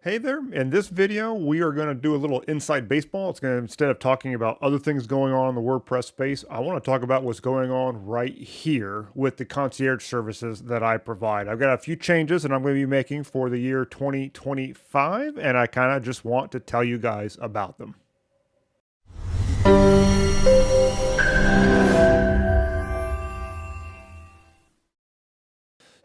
Hey there, in this video, we are going to do a little inside baseball. It's going to, instead of talking about other things going on in the WordPress space, I want to talk about what's going on right here with the concierge services that I provide. I've got a few changes that I'm going to be making for the year 2025, and I kind of just want to tell you guys about them.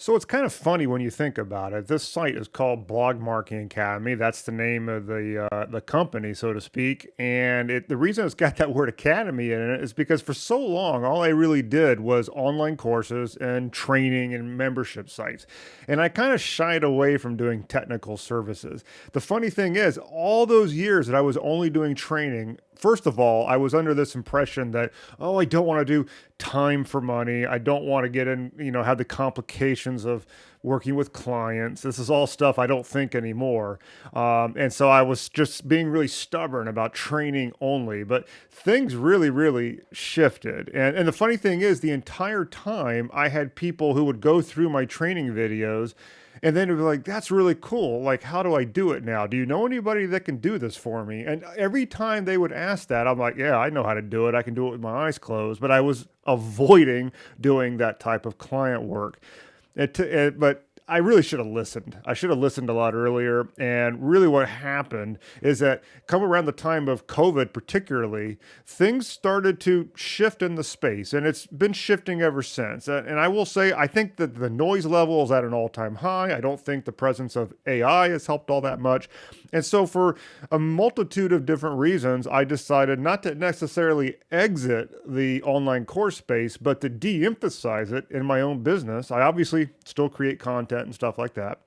So it's kind of funny when you think about it. This site is called Blog Marketing Academy. That's the name of the company, so to speak. And the reason it's got that word academy in it is because for so long, all I really did was online courses and training and membership sites. And I kind of shied away from doing technical services. The funny thing is, all those years that I was only doing training, first of all, I was under this impression that, oh, I don't want to do time for money. I don't want to get in, have the complications of working with clients. This is all stuff I don't think anymore. And so I was just being really stubborn about training only. But things really, really shifted. And the funny thing is, the entire time I had people who would go through my training videos and then it'd be like, that's really cool. Like, how do I do it now? Do you know anybody that can do this for me? And every time they would ask that, I'm like, yeah, I know how to do it. I can do it with my eyes closed. But I was avoiding doing that type of client work. But I really should have listened. I should have listened a lot earlier. And really what happened is that come around the time of COVID particularly, things started to shift in the space. And it's been shifting ever since. And I will say, I think that the noise level is at an all-time high. I don't think the presence of AI has helped all that much. And so for a multitude of different reasons, I decided not to necessarily exit the online course space, but to de-emphasize it in my own business. I obviously still create content and stuff like that,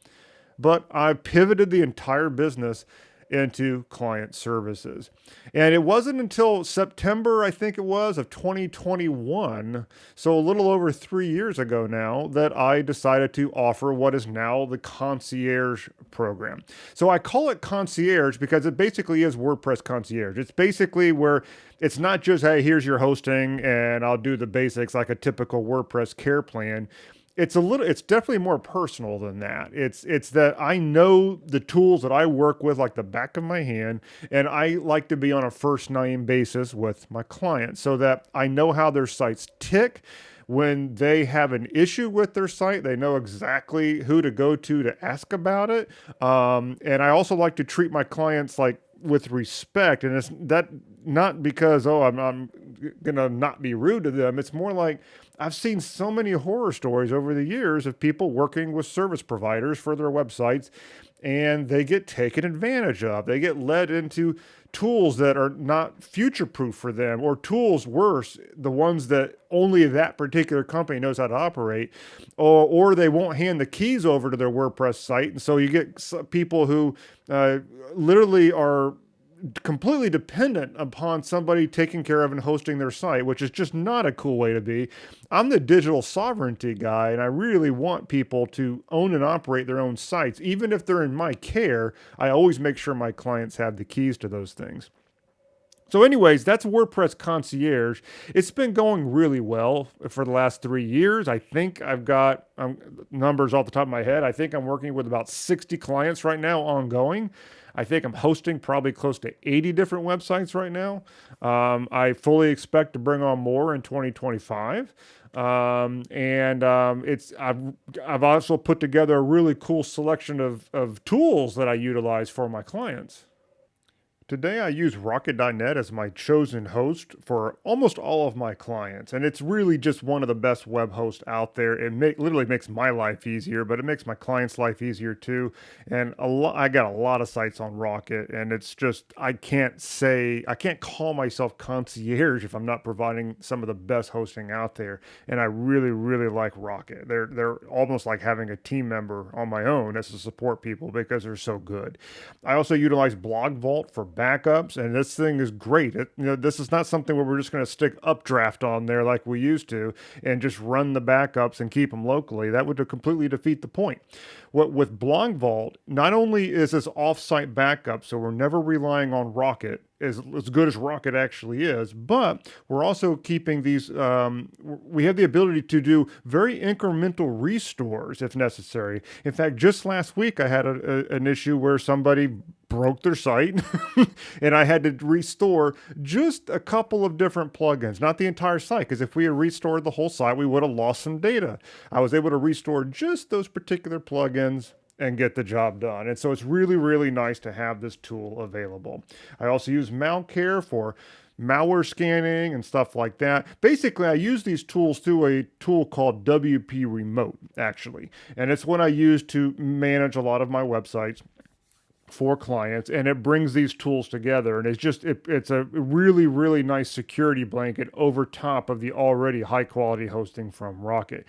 but I pivoted the entire business into client services. And it wasn't until September, I think it was, of 2021, so a little over 3 years ago now, that I decided to offer what is now the Concierge program. So I call it Concierge because it basically is WordPress Concierge. It's basically where it's not just, hey, here's your hosting and I'll do the basics like a typical WordPress care plan. It's definitely more personal than that. It's that I know the tools that I work with like the back of my hand, and I like to be on a first name basis with my clients so that I know how their sites tick. When they have an issue with their site, they know exactly who to go to ask about it. And I also like to treat my clients like with respect, and it's that not because I'm gonna not be rude to them. It's more like I've seen so many horror stories over the years of people working with service providers for their websites, and they get taken advantage of. They get led into tools that are not future proof for them, or tools worse, the ones that only that particular company knows how to operate, or they won't hand the keys over to their WordPress site. And so you get people who literally are completely dependent upon somebody taking care of and hosting their site, which is just not a cool way to be. I'm the digital sovereignty guy, and I really want people to own and operate their own sites. Even if they're in my care, I always make sure my clients have the keys to those things. So anyways, that's WordPress Concierge. It's been going really well for the last 3 years. I think I've got numbers off the top of my head. I think I'm working with about 60 clients right now ongoing. I think I'm hosting probably close to 80 different websites right now. I fully expect to bring on more in 2025. I've also put together a really cool selection of tools that I utilize for my clients. Today I use Rocket.net as my chosen host for almost all of my clients, and it's really just one of the best web hosts out there. Literally makes my life easier, but it makes my clients' life easier too. And I got a lot of sites on Rocket, and it's just I can't call myself concierge if I'm not providing some of the best hosting out there. And I really, really like Rocket. They're almost like having a team member on my own as to support people because they're so good. I also utilize Blog Vault for backups, and this thing is great. This is not something where we're just going to stick Updraft on there like we used to and just run the backups and keep them locally. That would completely defeat the point. What with Blog Vault, not only is this offsite backup, so we're never relying on Rocket as good as Rocket actually is, but we're also keeping these, we have the ability to do very incremental restores if necessary. In fact, just last week I had an issue where somebody broke their site and I had to restore just a couple of different plugins, not the entire site, because if we had restored the whole site, we would have lost some data. I was able to restore just those particular plugins and get the job done. And so it's really, really nice to have this tool available. I also use Malcare for malware scanning and stuff like that. Basically, I use these tools through a tool called WP Remote, actually. And it's what I use to manage a lot of my websites for clients, and it brings these tools together, and it's a really, really nice security blanket over top of the already high quality hosting from Rocket.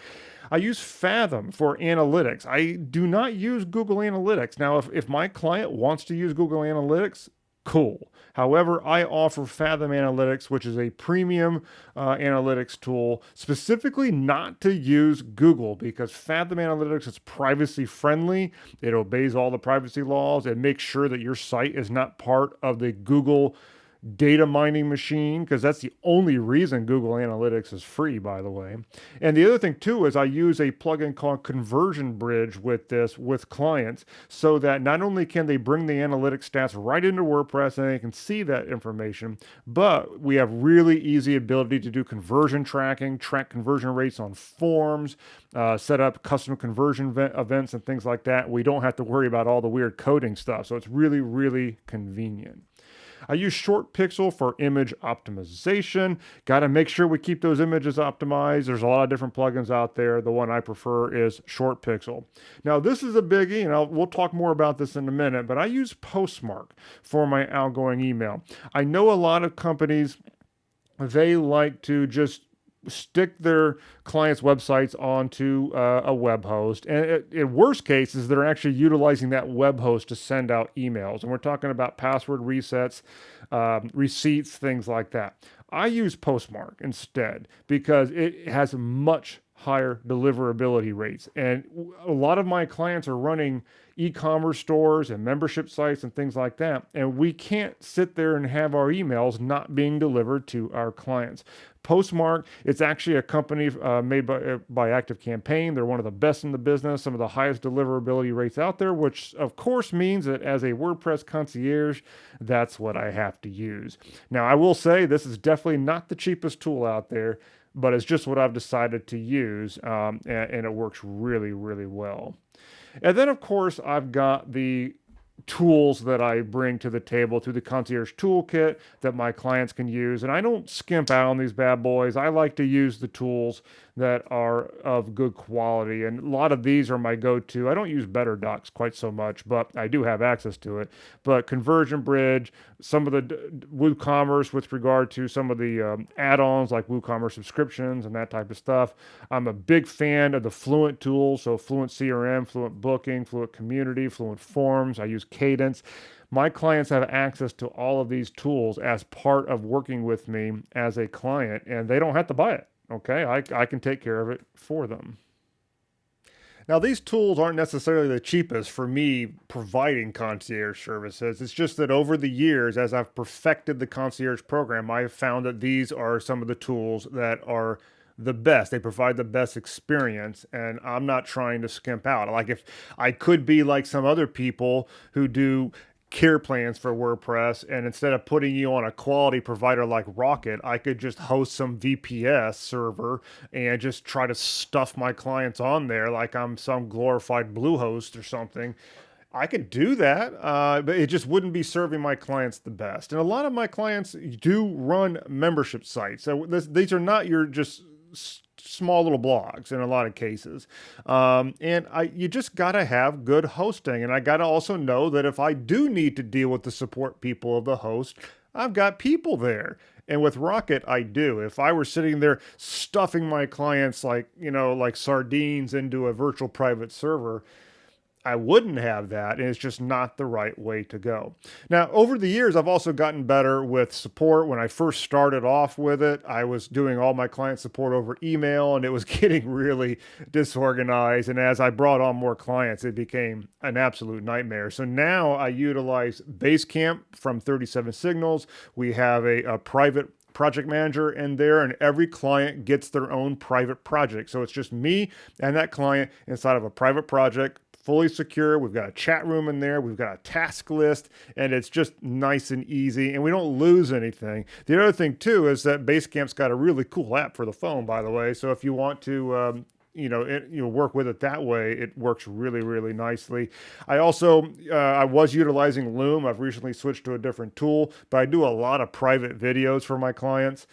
I use Fathom for analytics. I do not use Google Analytics. Now, if my client wants to use Google Analytics, cool. However, I offer Fathom Analytics, which is a premium analytics tool, specifically not to use Google, because Fathom Analytics is privacy friendly. It obeys all the privacy laws. It makes sure that your site is not part of the Google data mining machine, because that's the only reason Google Analytics is free, by the way. And the other thing too is I use a plugin called Conversion Bridge with this with clients, so that not only can they bring the analytics stats right into WordPress and they can see that information, but we have really easy ability to do conversion tracking, track conversion rates on forms, set up custom conversion events and things like that. We don't have to worry about all the weird coding stuff. So it's really, really convenient. I use Short Pixel for image optimization. Got to make sure we keep those images optimized. There's a lot of different plugins out there. The one I prefer is Short Pixel. Now, this is a biggie, and we'll talk more about this in a minute, but I use Postmark for my outgoing email. I know a lot of companies, they like to just stick their clients' websites onto a web host. And in worst cases, they're actually utilizing that web host to send out emails. And we're talking about password resets, receipts, things like that. I use Postmark instead because it has much higher deliverability rates. And a lot of my clients are running e-commerce stores and membership sites and things like that. And we can't sit there and have our emails not being delivered to our clients. Postmark, it's actually a company made by ActiveCampaign. They're one of the best in the business, some of the highest deliverability rates out there, which of course means that as a WordPress concierge, that's what I have to use. Now, I will say this is definitely not the cheapest tool out there, but it's just what I've decided to use, and it works really, really well. And then, of course, I've got the tools that I bring to the table through the Concierge Toolkit that my clients can use. And I don't skimp out on these bad boys. I like to use the tools that are of good quality. And a lot of these are my go-to. I don't use BetterDocs quite so much, but I do have access to it. But Conversion Bridge, some of the WooCommerce with regard to some of the add-ons like WooCommerce subscriptions and that type of stuff. I'm a big fan of the Fluent tools, so Fluent CRM, Fluent Booking, Fluent Community, Fluent Forms. I use Cadence. My clients have access to all of these tools as part of working with me as a client, and they don't have to buy it. Okay, I can take care of it for them. Now, these tools aren't necessarily the cheapest for me providing concierge services. It's just that over the years, as I've perfected the concierge program, I've found that these are some of the tools that are the best. They provide the best experience, and I'm not trying to skimp out. Like, if I could be like some other people who do care plans for WordPress, and instead of putting you on a quality provider like Rocket, I could just host some VPS server and just try to stuff my clients on there like I'm some glorified Bluehost or something. I could do that, but it just wouldn't be serving my clients the best. And a lot of my clients do run membership sites. So these are not your just small little blogs in a lot of cases. You just got to have good hosting. And I got to also know that if I do need to deal with the support people of the host, I've got people there. And with Rocket, I do. If I were sitting there stuffing my clients like sardines into a virtual private server, I wouldn't have that, and it's just not the right way to go. Now, over the years, I've also gotten better with support. When I first started off with it, I was doing all my client support over email, and it was getting really disorganized. And as I brought on more clients, it became an absolute nightmare. So now I utilize Basecamp from 37 Signals. We have a private project manager in there, and every client gets their own private project. So it's just me and that client inside of a private project, fully secure. We've got a chat room in there. We've got a task list, and it's just nice and easy, and we don't lose anything. The other thing too is that Basecamp's got a really cool app for the phone, by the way. So if you want to work with it that way, it works really, really nicely. I also, I was utilizing Loom. I've recently switched to a different tool, but I do a lot of private videos for my clients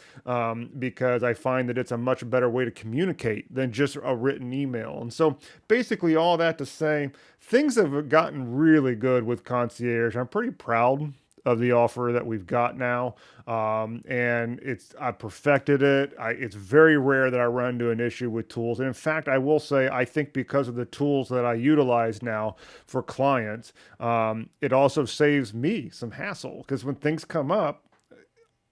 because I find that it's a much better way to communicate than just a written email. And so basically all that to say, things have gotten really good with Concierge. I'm pretty proud of the offer that we've got now. And I perfected it. It's very rare that I run into an issue with tools. And in fact, I will say, I think because of the tools that I utilize now for clients, it also saves me some hassle, because when things come up,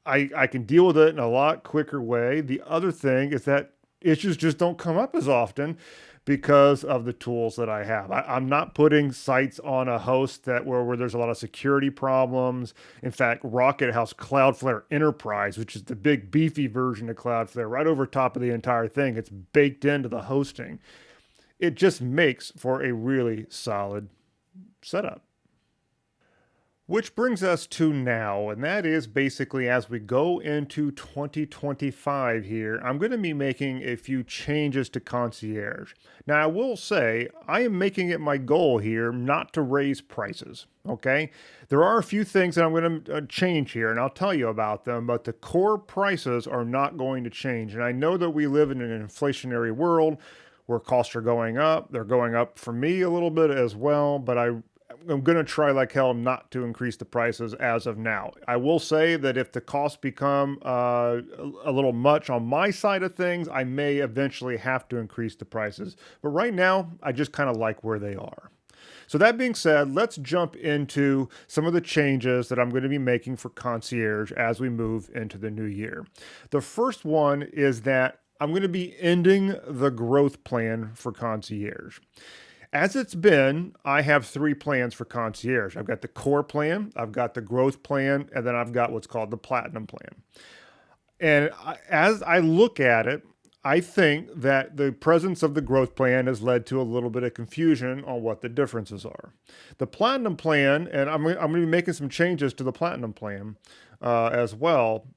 I can deal with it in a lot quicker way. The other thing is that issues just don't come up as often because of the tools that I have. I'm not putting sites on a host where there's a lot of security problems. In fact, Rocket has Cloudflare Enterprise, which is the big beefy version of Cloudflare, right over top of the entire thing. It's baked into the hosting. It just makes for a really solid setup. Which brings us to now, and that is basically as we go into 2025 here, I'm going to be making a few changes to Concierge. Now, I will say, I am making it my goal here not to raise prices, okay? There are a few things that I'm going to change here, and I'll tell you about them, but the core prices are not going to change. And I know that we live in an inflationary world where costs are going up. They're going up for me a little bit as well, but I'm going to try like hell not to increase the prices as of now. I will say that if the costs become a little much on my side of things, I may eventually have to increase the prices. But right now, I just kind of like where they are. So that being said, let's jump into some of the changes that I'm going to be making for Concierge as we move into the new year. The first one is that I'm going to be ending the growth plan for Concierge. As it's been, I have 3 plans for Concierge. I've got the core plan, I've got the growth plan, and then I've got what's called the platinum plan. And as I look at it, I think that the presence of the growth plan has led to a little bit of confusion on what the differences are. The platinum plan, and I'm going to be making some changes to the platinum plan as well.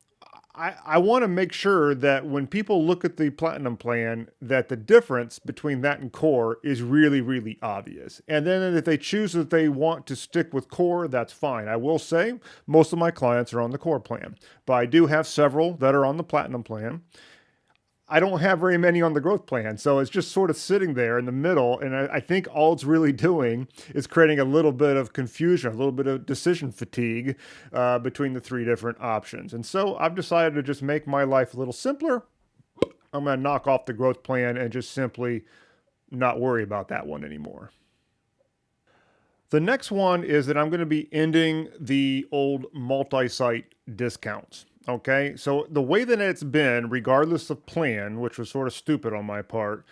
I want to make sure that when people look at the platinum plan, that the difference between that and core is really, really obvious. And then if they choose that they want to stick with core, that's fine. I will say most of my clients are on the core plan, but I do have several that are on the platinum plan. I don't have very many on the growth plan. So it's just sort of sitting there in the middle. And I think all it's really doing is creating a little bit of confusion, a little bit of decision fatigue between the 3 different options. And so I've decided to just make my life a little simpler. I'm going to knock off the growth plan and just simply not worry about that one anymore. The next one is that I'm going to be ending the old multi-site discounts. Okay, so the way that it's been, regardless of plan, which was sort of stupid on my part,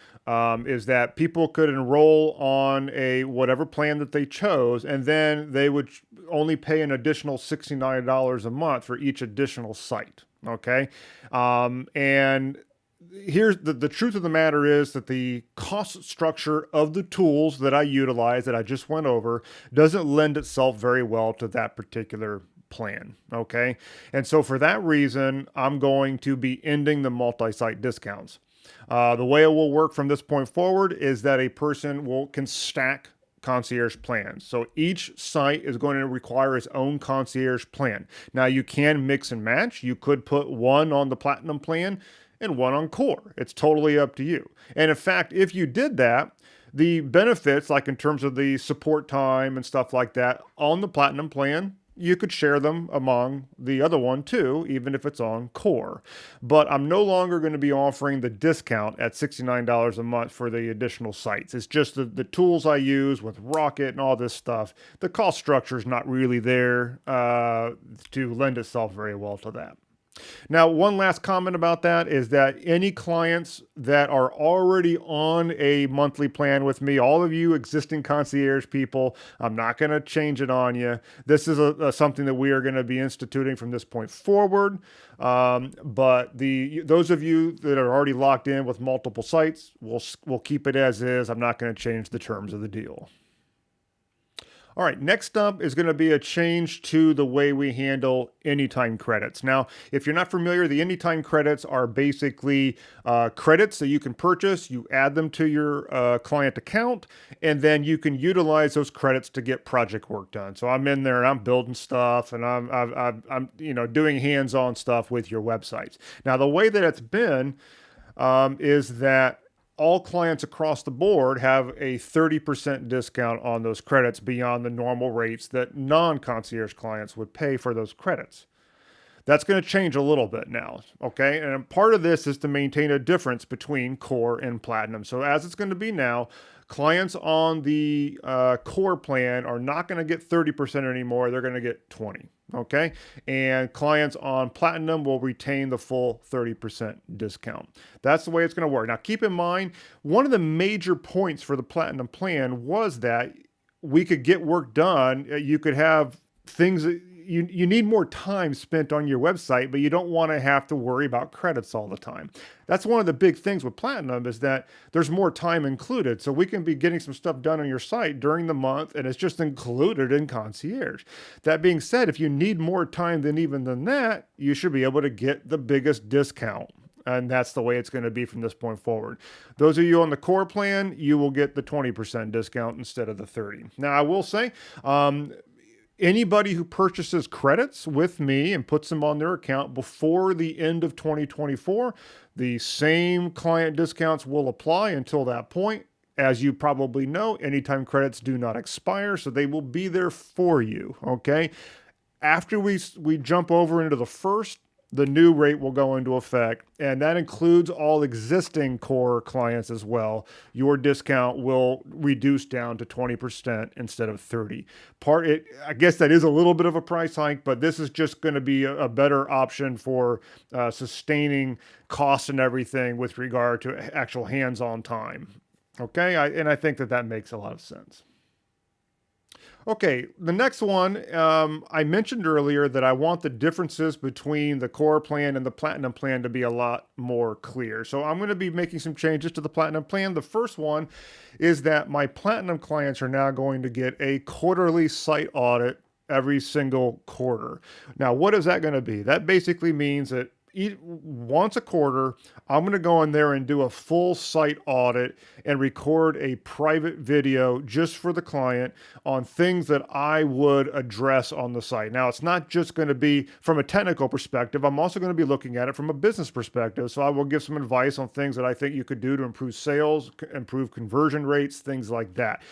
is that people could enroll on a whatever plan that they chose, and then they would only pay an additional $69 a month for each additional site. Okay, and here's the truth of the matter is that the cost structure of the tools that I utilize, that I just went over, doesn't lend itself very well to that particular plan. Okay. And so for that reason, I'm going to be ending the multi-site discounts. The way it will work from this point forward is that a person can stack concierge plans. So each site is going to require its own concierge plan. Now you can mix and match. You could put one on the platinum plan and one on core. It's totally up to you. And in fact, if you did that, the benefits, like in terms of the support time and stuff like that on the platinum plan, you could share them among the other one too, even if it's on core. But I'm no longer going to be offering the discount at $69 a month for the additional sites. It's just the tools I use with Rocket and all this stuff. The cost structure is not really there to lend itself very well to that. Now, one last comment about that is that any clients that are already on a monthly plan with me, all of you existing concierge people, I'm not going to change it on you. This is something that we are going to be instituting from this point forward. But those of you that are already locked in with multiple sites, we'll keep it as is. I'm not going to change the terms of the deal. All right, next up is going to be a change to the way we handle anytime credits. Now, if you're not familiar, the anytime credits are basically credits that you can purchase. You add them to your client account, and then you can utilize those credits to get project work done. So I'm in there and I'm building stuff, and I'm doing hands-on stuff with your websites. Now, the way that it's been is that all clients across the board have a 30% discount on those credits beyond the normal rates that non-concierge clients would pay for those credits. That's going to change a little bit now, okay? And part of this is to maintain a difference between core and platinum. So as it's going to be now, clients on the core plan are not going to get 30% anymore. They're going to get 20%. Okay. And clients on platinum will retain the full 30% discount. That's the way it's going to work. Now, keep in mind, one of the major points for the platinum plan was that we could get work done. You could have things that you need more time spent on your website, but you don't want to have to worry about credits all the time. That's one of the big things with Platinum is that there's more time included. So we can be getting some stuff done on your site during the month, and it's just included in Concierge. That being said, if you need more time than that, you should be able to get the biggest discount. And that's the way it's going to be from this point forward. Those of you on the core plan, you will get the 20% discount instead of the 30%. Now, I will say, anybody who purchases credits with me and puts them on their account before the end of 2024, the same client discounts will apply until that point. As you probably know, anytime credits do not expire, so they will be there for you, okay? After we jump over into the first, the new rate will go into effect, and that includes all existing core clients as well. Your discount will reduce down to 20% instead of 30%. I guess that is a little bit of a price hike, but this is just going to be a better option for sustaining costs and everything with regard to actual hands-on time. Okay, I think that makes a lot of sense. Okay, the next one, I mentioned earlier that I want the differences between the core plan and the platinum plan to be a lot more clear. So I'm going to be making some changes to the platinum plan. The first one is that my platinum clients are now going to get a quarterly site audit every single quarter. Now, what is that going to be? That basically means that once a quarter, I'm going to go in there and do a full site audit and record a private video just for the client on things that I would address on the site. Now, it's not just going to be from a technical perspective. I'm also going to be looking at it from a business perspective. So I will give some advice on things that I think you could do to improve sales, improve conversion rates, things like that.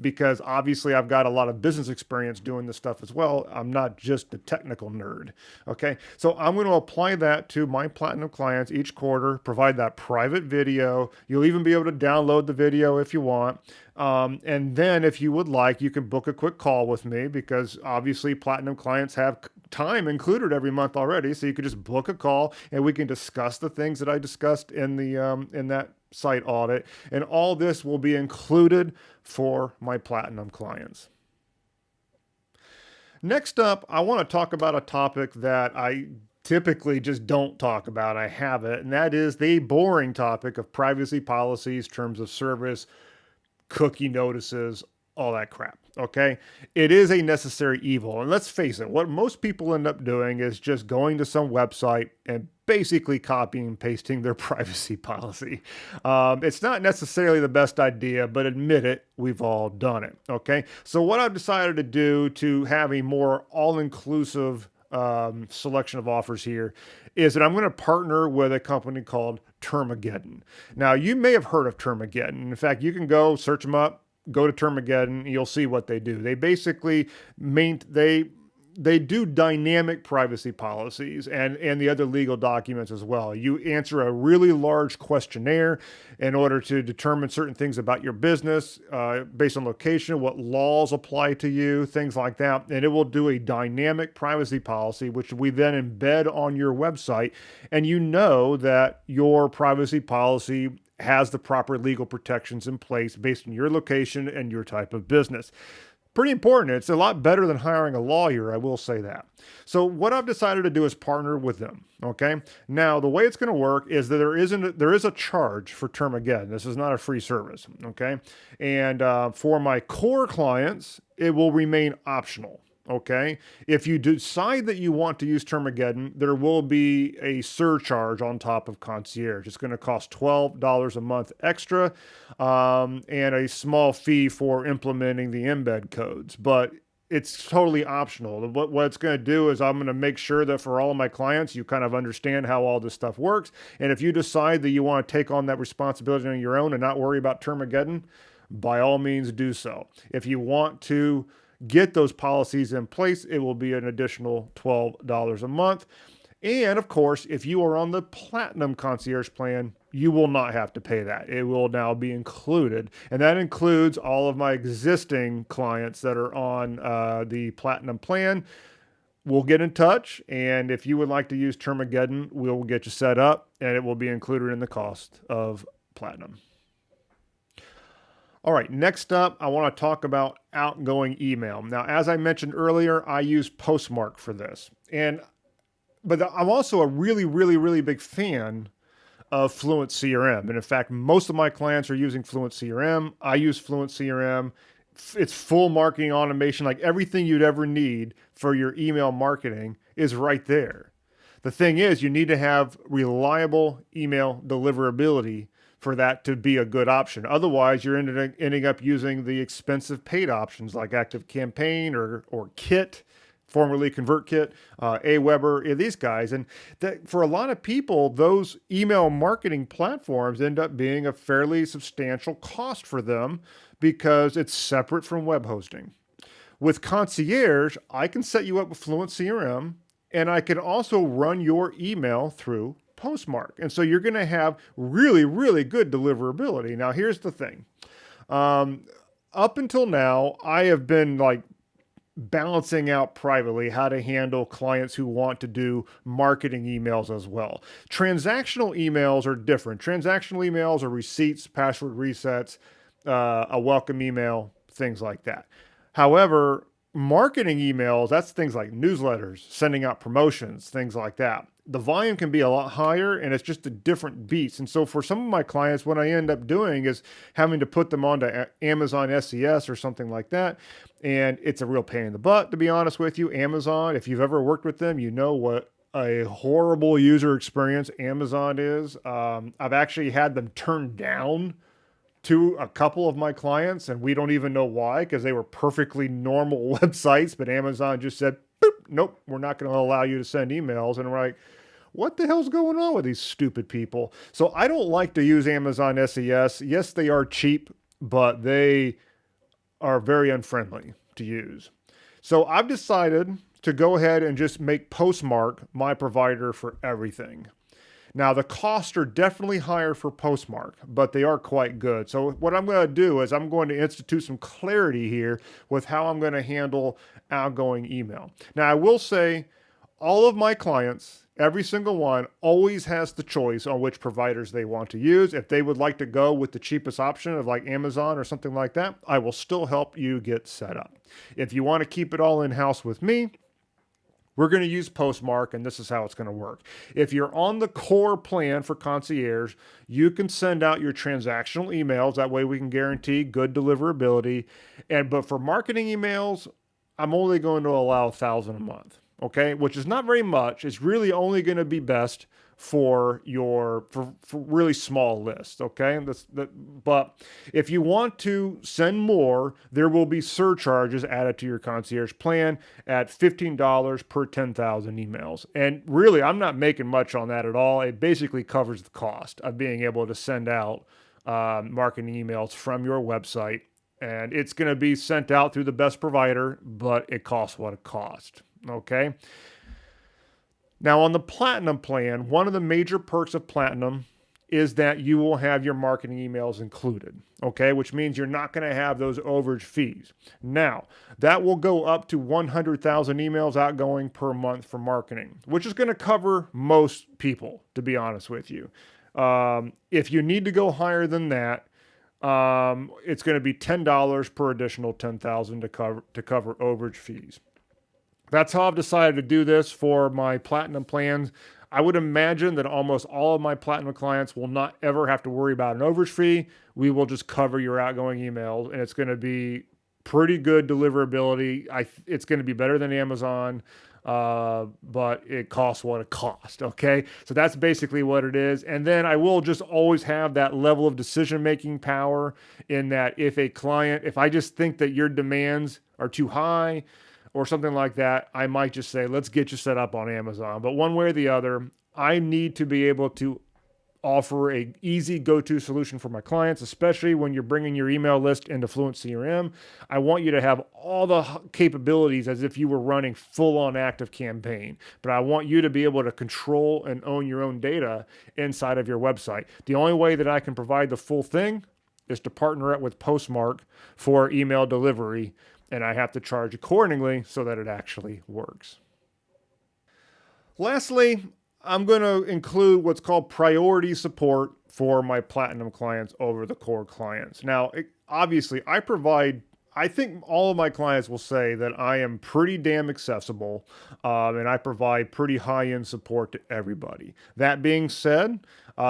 Because obviously I've got a lot of business experience doing this stuff as well. I'm not just a technical nerd. Okay. So I'm going to apply that to my platinum clients each quarter, provide that private video. You'll even be able to download the video if you want. And then if you would like, you can book a quick call with me because obviously platinum clients have time included every month already. So you could just book a call and we can discuss the things that I discussed in that site audit. And all this will be included for my platinum clients. Next up, I want to talk about a topic that I typically just don't talk about. I have it, and that is the boring topic of privacy policies, terms of service, cookie notices, all that crap. Okay. It is a necessary evil. And let's face it, what most people end up doing is just going to some website and basically copying and pasting their privacy policy. It's not necessarily the best idea, but admit it, we've all done it. Okay. So what I've decided to do to have a more all-inclusive selection of offers here is that I'm going to partner with a company called Termageddon. Now, you may have heard of Termageddon. In fact, you can go search them up, go to Termageddon, and you'll see what they do. They basically they do dynamic privacy policies and the other legal documents as well. You answer a really large questionnaire in order to determine certain things about your business based on location, what laws apply to you, things like that. And it will do a dynamic privacy policy, which we then embed on your website. And you know that your privacy policy has the proper legal protections in place based on your location and your type of business. Pretty important. It's a lot better than hiring a lawyer, I will say that. So what I've decided to do is partner with them. Okay. Now the way it's going to work is that there is a charge for Termageddon. This is not a free service. Okay. And for my core clients, it will remain optional. Okay. If you decide that you want to use Termageddon, there will be a surcharge on top of Concierge. It's going to cost $12 a month extra and a small fee for implementing the embed codes. But it's totally optional. What it's going to do is I'm going to make sure that for all of my clients, you kind of understand how all this stuff works. And if you decide that you want to take on that responsibility on your own and not worry about Termageddon, by all means do so. If you want to get those policies in place, it will be an additional $12 a month. And of course, if you are on the Platinum Concierge plan, you will not have to pay that. It will now be included. And that includes all of my existing clients that are on the Platinum plan. We'll get in touch. And if you would like to use Termageddon, we'll get you set up and it will be included in the cost of Platinum. All right, next up, I want to talk about outgoing email. Now, as I mentioned earlier, I use Postmark for this. But I'm also a really, really, really big fan of Fluent CRM. And in fact, most of my clients are using Fluent CRM. I use Fluent CRM. It's full marketing automation, like everything you'd ever need for your email marketing is right there. The thing is, you need to have reliable email deliverability for that to be a good option. Otherwise, you're ending up using the expensive paid options like ActiveCampaign or Kit, formerly ConvertKit, Aweber, these guys. And that, for a lot of people, those email marketing platforms end up being a fairly substantial cost for them because it's separate from web hosting. With Concierge, I can set you up with Fluent CRM, and I can also run your email through Postmark. And so you're going to have really, really good deliverability. Now, here's the thing. Up until now, I have been like balancing out privately how to handle clients who want to do marketing emails as well. Transactional emails are different. Transactional emails are receipts, password resets, a welcome email, things like that. However, marketing emails, that's things like newsletters, sending out promotions, things like that. The volume can be a lot higher and it's just a different beast. And so for some of my clients, what I end up doing is having to put them onto Amazon SES or something like that. And it's a real pain in the butt, to be honest with you. Amazon, if you've ever worked with them, you know what a horrible user experience Amazon is. I've actually had them turned down to a couple of my clients, and we don't even know why, because they were perfectly normal websites, but Amazon just said, boop, nope, we're not going to allow you to send emails. And we're like, what the hell's going on with these stupid people? So I don't like to use Amazon SES. Yes, they are cheap, but they are very unfriendly to use. So I've decided to go ahead and just make Postmark my provider for everything. Now, the costs are definitely higher for Postmark, but they are quite good. So what I'm going to do is I'm going to institute some clarity here with how I'm going to handle outgoing email. Now, I will say all of my clients, every single one, always has the choice on which providers they want to use. If they would like to go with the cheapest option of like Amazon or something like that, I will still help you get set up. If you want to keep it all in-house with me, we're going to use Postmark, and this is how it's going to work. If you're on the core plan for Concierge, you can send out your transactional emails. That way we can guarantee good deliverability. But for marketing emails, I'm only going to allow 1,000 a month, okay? Which is not very much. It's really only going to be best for really small lists, okay? But if you want to send more, there will be surcharges added to your Concierge plan at $15 per 10,000 emails. And really, I'm not making much on that at all. It basically covers the cost of being able to send out marketing emails from your website. And it's going to be sent out through the best provider, but it costs what it costs. Okay. Now, on the Platinum plan, one of the major perks of Platinum is that you will have your marketing emails included, okay? Which means you're not going to have those overage fees. Now, that will go up to 100,000 emails outgoing per month for marketing, which is going to cover most people, to be honest with you. If you need to go higher than that, it's going to be $10 per additional 10,000 to cover overage fees. That's how I've decided to do this for my Platinum plans. I would imagine that almost all of my Platinum clients will not ever have to worry about an overage fee. We will just cover your outgoing emails, and it's going to be pretty good deliverability. It's going to be better than Amazon, but it costs what it costs. Okay, so that's basically what it is. And then I will just always have that level of decision-making power in that if I just think that your demands are too high, or something like that, I might just say, let's get you set up on Amazon. But one way or the other, I need to be able to offer a easy go-to solution for my clients, especially when you're bringing your email list into Fluent CRM. I want you to have all the capabilities as if you were running full-on active campaign, but I want you to be able to control and own your own data inside of your website. The only way that I can provide the full thing is to partner up with Postmark for email delivery, and I have to charge accordingly so that it actually works. Lastly, I'm going to include what's called priority support for my Platinum clients over the core clients. Now, obviously, I think all of my clients will say that I am pretty damn accessible, and I provide pretty high-end support to everybody. That being said,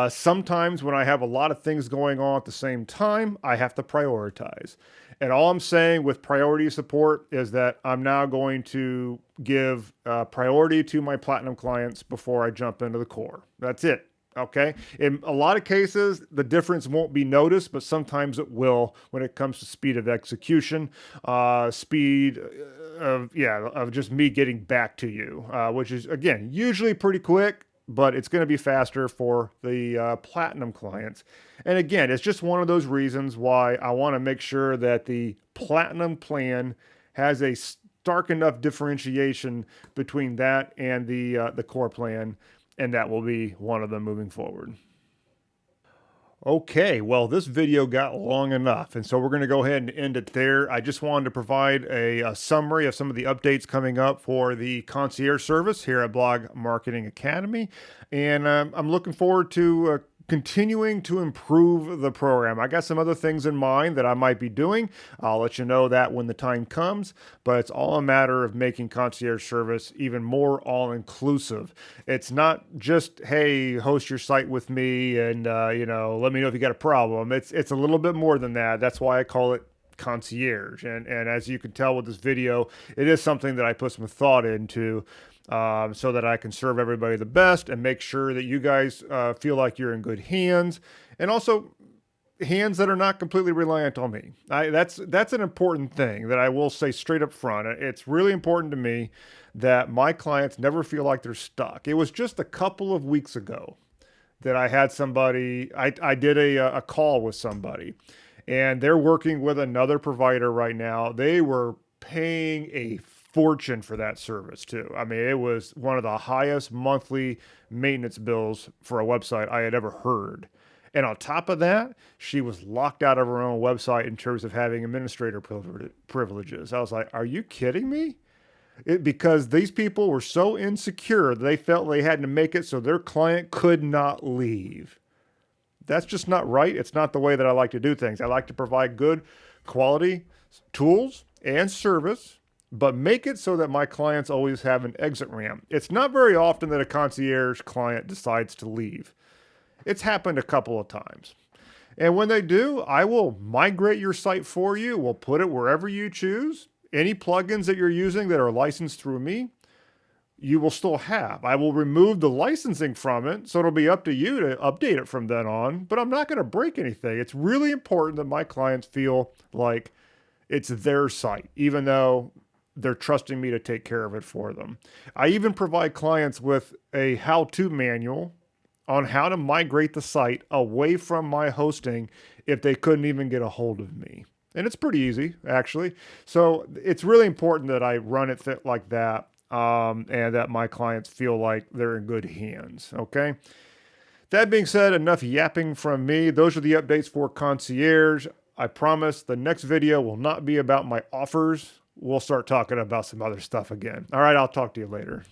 sometimes when I have a lot of things going on at the same time, I have to prioritize. And all I'm saying with priority support is that I'm now going to give priority to my Platinum clients before I jump into the core. That's it. Okay. In a lot of cases, the difference won't be noticed, but sometimes it will when it comes to speed of execution, speed of just me getting back to you, which is, again, usually pretty quick, but it's going to be faster for the Platinum clients. And again, it's just one of those reasons why I want to make sure that the Platinum plan has a stark enough differentiation between that and the core plan, and that will be one of them moving forward. Okay, well, this video got long enough, and so we're going to go ahead and end it there. I just wanted to provide a summary of some of the updates coming up for the Concierge service here at Blog Marketing Academy, and I'm looking forward to continuing to improve the program. I got some other things in mind that I might be doing. I'll let you know that when the time comes, but it's all a matter of making Concierge service even more all-inclusive. It's not just, hey, host your site with me and, let me know if you got a problem. It's a little bit more than that. That's why I call it Concierge. And as you can tell with this video, it is something that I put some thought into, so that I can serve everybody the best and make sure that you guys feel like you're in good hands, and also hands that are not completely reliant on me. That's an important thing that I will say straight up front. It's really important to me that my clients never feel like they're stuck. It was just a couple of weeks ago that I had somebody, I did a call with somebody, and they're working with another provider right now. They were paying a fortune for that service too. I mean, it was one of the highest monthly maintenance bills for a website I had ever heard. And on top of that, she was locked out of her own website in terms of having administrator privileges. I was like, are you kidding me? Because these people were so insecure, they felt they had to make it so their client could not leave. That's just not right. It's not the way that I like to do things. I like to provide good quality tools and service, but make it so that my clients always have an exit ramp. It's not very often that a concierge client decides to leave. It's happened a couple of times. And when they do, I will migrate your site for you. We'll put it wherever you choose. Any plugins that you're using that are licensed through me, you will still have. I will remove the licensing from it, so it'll be up to you to update it from then on, but I'm not going to break anything. It's really important that my clients feel like it's their site, even though they're trusting me to take care of it for them. I even provide clients with a how-to manual on how to migrate the site away from my hosting if they couldn't even get a hold of me. And it's pretty easy, actually. So it's really important that I run it like that. and that my clients feel like they're in good hands. Okay. That being said, enough yapping from me. Those are the updates for Concierge. I promise the next video will not be about my offers. We'll start talking about some other stuff again. All right, I'll talk to you later.